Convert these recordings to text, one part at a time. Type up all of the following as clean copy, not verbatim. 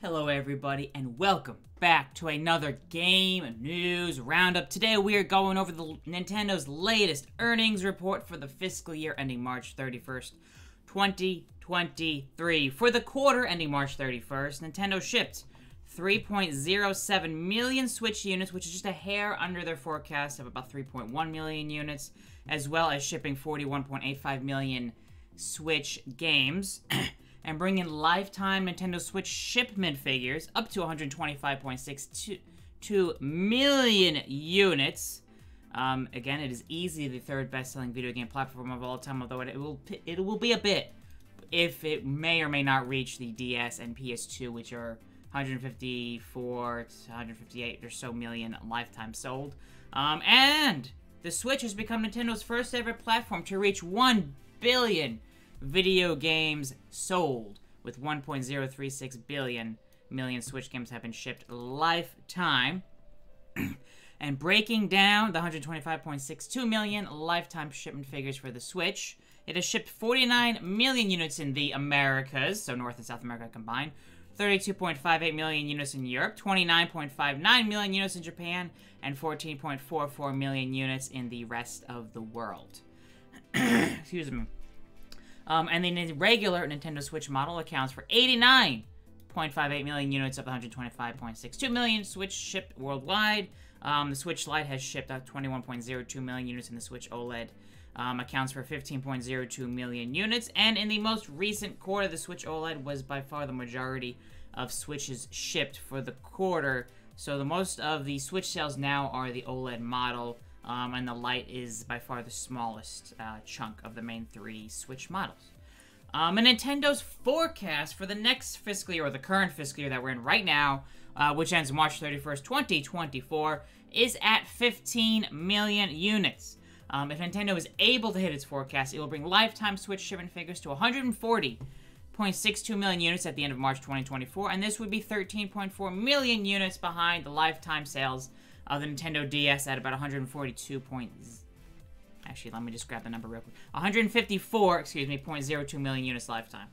Hello everybody and welcome back to another Game News Roundup. Today we are going over the Nintendo's latest earnings report for the fiscal year ending March 31st, 2023. For the quarter ending March 31st, Nintendo shipped 3.07 million Switch units, which is just a hair under their forecast of about 3.1 million units, as well as shipping 41.85 million Switch games. And bringing lifetime Nintendo Switch shipment figures up to 125.62 million units. Again, it is easily the third best-selling video game platform of all time, although it will be a bit if it may or may not reach the DS and PS2, which are 154 to 158 or so million lifetime sold. And the Switch has become Nintendo's first ever platform to reach 1 billion video games sold, with 1.036 million Switch games have been shipped lifetime. And breaking down the 125.62 million lifetime shipment figures for the Switch, it has shipped 49 million units in the Americas, so North and South America combined, 32.58 million units in Europe, 29.59 million units in Japan, and 14.44 million units in the rest of the world. Excuse me. And the regular Nintendo Switch model accounts for 89.58 million units of the 125.62 million Switch shipped worldwide. The Switch Lite has shipped out 21.02 million units, and the Switch OLED accounts for 15.02 million units. And in the most recent quarter, the Switch OLED was by far the majority of Switches shipped for the quarter. So the most of the Switch sales now are the OLED model. And the Lite is by far the smallest chunk of the main three Switch models. And Nintendo's forecast for the next fiscal year, or the current fiscal year that we're in right now, which ends March 31st, 2024, is at 15 million units. If Nintendo is able to hit its forecast, it will bring lifetime Switch shipment figures to 140.62 million units at the end of March 2024, and this would be 13.4 million units behind the lifetime sales of the Nintendo DS at about 142 Actually, let me just grab the number real quick. 154.02 million units lifetime.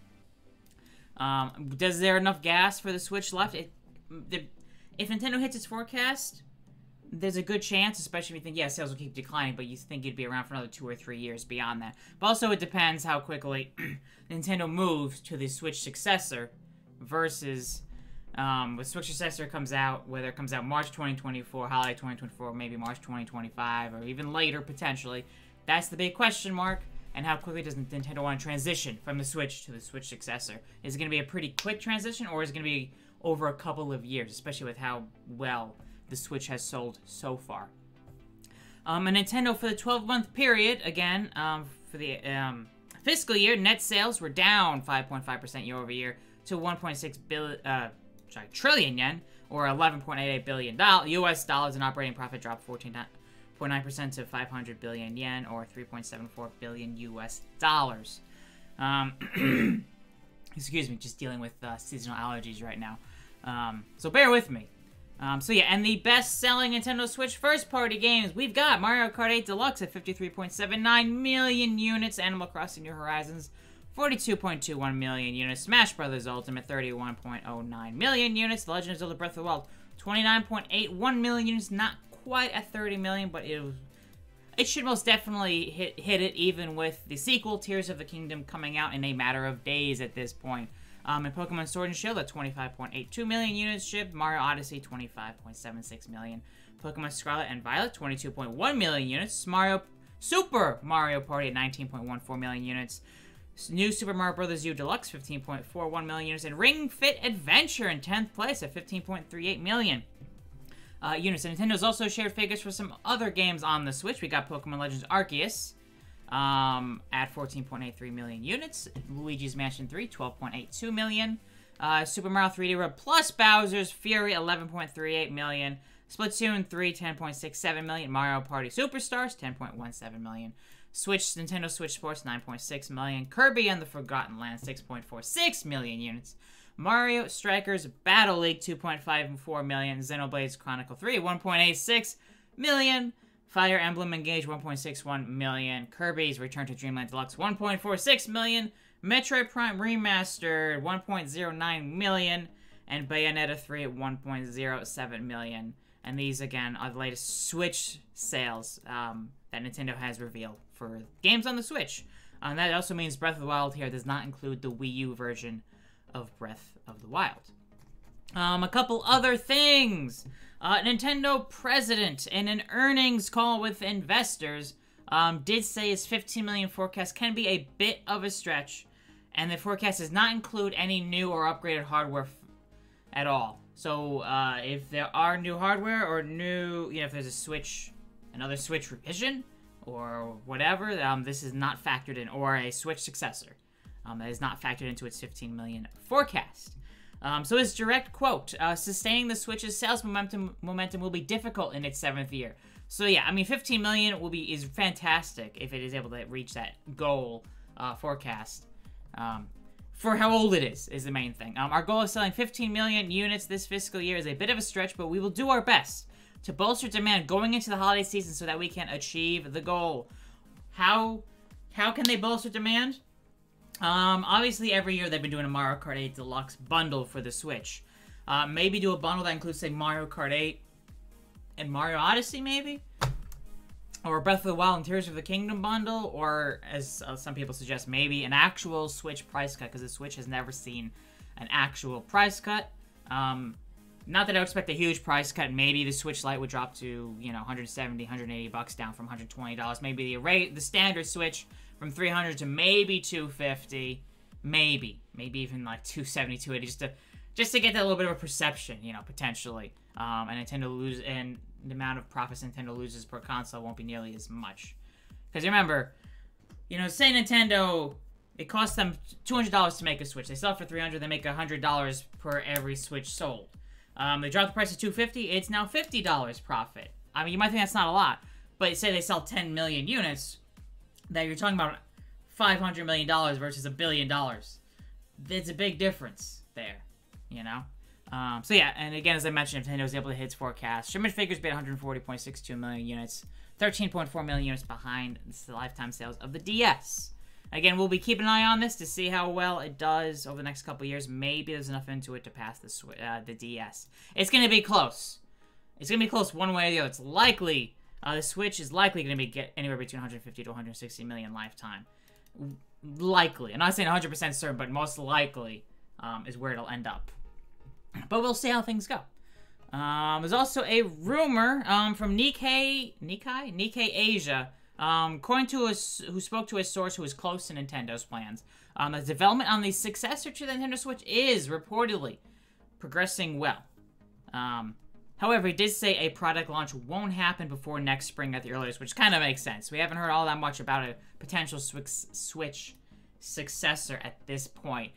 Does there enough gas for the Switch left? If Nintendo hits its forecast, there's a good chance, especially if you think, yeah, sales will keep declining, but you think it'd be around for another 2 or 3 years beyond that. But also, it depends how quickly Nintendo moves to the Switch Successor versus... with Switch Successor comes out, whether it comes out March 2024, holiday 2024, maybe March 2025, or even later, potentially. That's the big question mark. And how quickly does Nintendo want to transition from the Switch to the Switch Successor? Is it going to be a pretty quick transition, or is it going to be over a couple of years, especially with how well the Switch has sold so far? And Nintendo, for the 12-month period, again, for the fiscal year, net sales were down 5.5% year over year to 1.6 trillion yen, or $11.88 billion US dollars, and operating profit dropped 14.9% to 500 billion yen, or 3.74 billion US dollars. Excuse me, just dealing with seasonal allergies right now. So bear with me. So yeah, and the best-selling Nintendo Switch first-party games, we've got Mario Kart 8 Deluxe at 53.79 million units, Animal Crossing New Horizons 42.21 million units, Smash Bros. Ultimate 31.09 million units, The Legend of Zelda Breath of the Wild 29.81 million units, not quite at 30 million, but it should most definitely hit it, even with the sequel, Tears of the Kingdom, coming out in a matter of days at this point. And Pokemon Sword and Shield at 25.82 million units shipped, Mario Odyssey 25.76 million, Pokemon Scarlet and Violet 22.1 million units, Super Mario Party at 19.14 million units, New Super Mario Bros. U Deluxe, 15.41 million units, and Ring Fit Adventure in 10th place at 15.38 million units. And Nintendo's also shared figures for some other games on the Switch. We got Pokemon Legends Arceus at 14.83 million units, Luigi's Mansion 3, 12.82 million, Super Mario 3D World plus Bowser's Fury, 11.38 million, Splatoon 3, 10.67 million, Mario Party Superstars, 10.17 million, Nintendo Switch Sports, 9.6 million. Kirby and the Forgotten Land, 6.46 million units. Mario Strikers Battle League, 2.54 million. Xenoblade Chronicle 3, 1.86 million. Fire Emblem Engage, 1.61 million. Kirby's Return to Dreamland Deluxe, 1.46 million. Metroid Prime Remastered, 1.09 million. and Bayonetta 3 at 1.07 million. And these, again, are the latest Switch sales that Nintendo has revealed for games on the Switch. That also means Breath of the Wild here does not include the Wii U version of Breath of the Wild. A couple other things. Nintendo president, in an earnings call with investors, did say his 15 million forecast can be a bit of a stretch, and the forecast does not include any new or upgraded hardware at all. So, if there are new hardware or new, if there's a Switch, another Switch revision, or whatever, this is not factored in, or a Switch successor. That is not factored into its 15 million forecast. So his direct quote, sustaining the Switch's sales momentum will be difficult in its 7th year. So yeah, I mean, 15 million is fantastic if it is able to reach that goal forecast. For how old it is the main thing. Our goal of selling 15 million units this fiscal year is a bit of a stretch, but we will do our best to bolster demand going into the holiday season so that we can achieve the goal. How can they bolster demand? Obviously every year they've been doing a Mario Kart 8 Deluxe bundle for the Switch. Maybe do a bundle that includes, say, Mario Kart 8 and Mario Odyssey, maybe? Or Breath of the Wild and Tears of the Kingdom bundle, or, as some people suggest, maybe an actual Switch price cut, because the Switch has never seen an actual price cut. Not that I would expect a huge price cut. Maybe the Switch Lite would drop to, 170, 180 bucks, down from $120. Maybe the standard Switch from $300 to maybe $250, maybe even like $270, $280, just to get that little bit of a perception, potentially. And Nintendo and the amount of profits Nintendo loses per console won't be nearly as much. Because remember, say Nintendo, it costs them $200 to make a Switch. They sell it for $300, they make $100 per every Switch sold. They drop the price to $250, it's now $50 profit. I mean, you might think that's not a lot, but say they sell 10 million units, that you're talking about $500 million versus $1 billion. There's a big difference there, So yeah, and again, as I mentioned, Nintendo was able to hit its forecast. Shipment figures be 140.62 million units, 13.4 million units behind the lifetime sales of the DS. Again, we'll be keeping an eye on this to see how well it does over the next couple years. Maybe there's enough into it to pass the DS. It's going to be close. It's going to be close one way or the other. It's likely, the Switch is likely going to get anywhere between 150 to 160 million lifetime. Likely. I'm not saying 100% certain, but most likely is where it'll end up. But we'll see how things go. There's also a rumor from Nikkei Asia, according to who spoke to a source who is close to Nintendo's plans. The development on the successor to the Nintendo Switch is reportedly progressing well. However, he did say a product launch won't happen before next spring at the earliest, which kind of makes sense. We haven't heard all that much about a potential Switch successor at this point.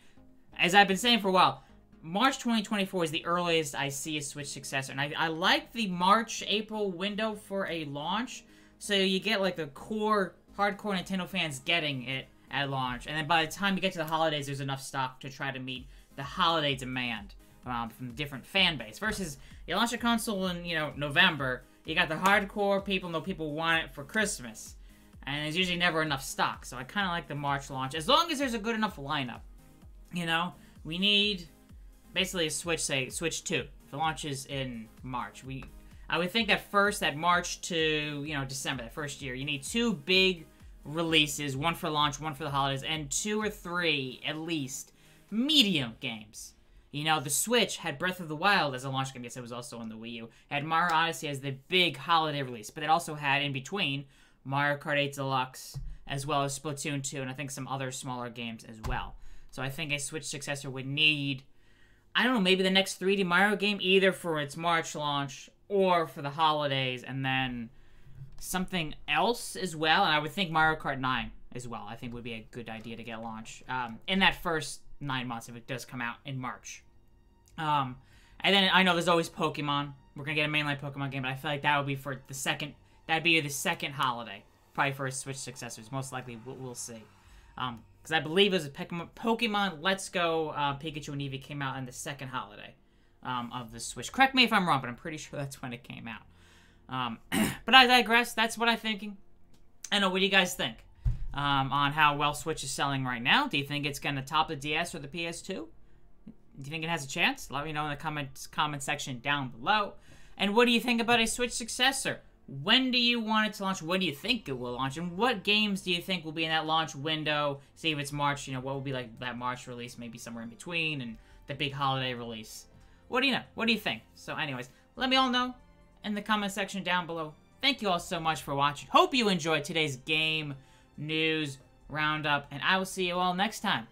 As I've been saying for a while, March 2024 is the earliest I see a Switch successor. And I like the March-April window for a launch. So you get like the hardcore Nintendo fans getting it at launch. And then by the time you get to the holidays, there's enough stock to try to meet the holiday demand from different fan base. Versus, you launch a console in, November, you got the hardcore people, people want it for Christmas. And there's usually never enough stock. So I kind of like the March launch. As long as there's a good enough lineup. We need basically a Switch, say, Switch 2. If it launches in March. I would think that March to, December, that first year, you need 2 big releases, one for launch, one for the holidays, and 2 or 3, at least, medium games. The Switch had Breath of the Wild as a launch game. Yes, it was also on the Wii U. It had Mario Odyssey as the big holiday release, but it also had, in between, Mario Kart 8 Deluxe, as well as Splatoon 2, and I think some other smaller games as well. So I think a Switch successor would need, I don't know, maybe the next 3D Mario game, either for its March launch or for the holidays, and then something else as well. And I would think Mario Kart 9 as well, I think would be a good idea to get launched in that first 9 months if it does come out in March. And then I know there's always Pokemon. We're going to get a mainline Pokemon game, but I feel like that would be for the second holiday, probably for a Switch successors. Most likely, we'll see. Because I believe it was a Pokemon Let's Go Pikachu and Eevee came out on the second holiday of the Switch. Correct me if I'm wrong, but I'm pretty sure that's when it came out. But I digress. That's what I'm thinking. I know, what do you guys think on how well Switch is selling right now? Do you think it's going to top the DS or the PS2? Do you think it has a chance? Let me know in the comment section down below. And what do you think about a Switch successor? When do you want it to launch? When do you think it will launch? And what games do you think will be in that launch window? See if it's March, what will be like that March release, maybe somewhere in between, and the big holiday release. What do you know? What do you think? So anyways, let me all know in the comment section down below. Thank you all so much for watching. Hope you enjoyed today's Game News Roundup, and I will see you all next time.